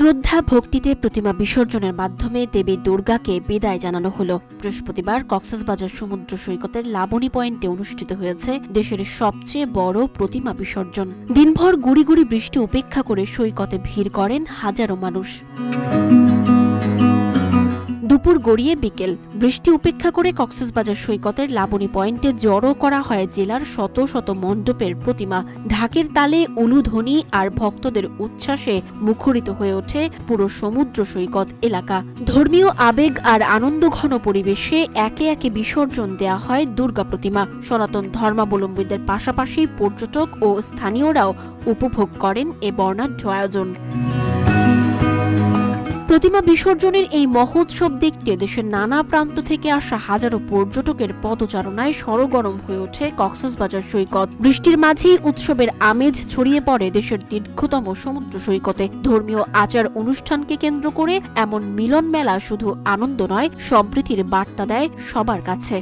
শ্রদ্ধা ভক্তিতে প্রতিমা বিসর্জনের মাধ্যমে দেবী দুর্গাকে বিদায় জানানো হলো। বৃহস্পতিবার কক্সবাজার সমুদ্র সৈকতের লাবণী পয়েন্টে অনুষ্ঠিত হয়েছে দেশের সবচেয়ে বড় প্রতিমা বিসর্জন। দিনভর গুড়ি গুড়ি বৃষ্টি উপেক্ষা করে সৈকতে ভিড় করেন হাজারো মানুষ। দুপুর গড়িয়ে বিকেল, বৃষ্টি উপেক্ষা করে কক্সবাজার সৈকতের লাবণী পয়েন্টে জড়ো করা হয় জেলার শত শত মণ্ডপের প্রতিমা। ঢাকের তালে, উলুধ্বনি আর ভক্তদের উচ্ছ্বাসে মুখরিত হয়ে ওঠে পুরো সমুদ্র সৈকত এলাকা। ধর্মীয় আবেগ আর আনন্দঘন পরিবেশে একে একে বিসর্জন দেয়া হয় দুর্গা প্রতিমা। সনাতন ধর্মাবলম্বীদের পাশাপাশি পর্যটক ও স্থানীয়রাও উপভোগ করেন এ বর্ণাঢ্য আয়োজন। প্রতিমা বিসর্জনের এই মহোৎসব দেখতে দেশের নানা প্রান্ত থেকে আসা হাজারো পর্যটকের পদচারণায় সরগরম হয়ে ওঠে কক্সবাজার সৈকত। বৃষ্টির মাঝেই উৎসবের আমেজ ছড়িয়ে পড়ে দেশের দীর্ঘতম সমুদ্র সৈকতে। ধর্মীয় আচার অনুষ্ঠানকে কেন্দ্র করে এমন মিলন মেলা শুধু আনন্দ নয়, সম্প্রীতির বার্তা দেয় সবার কাছে।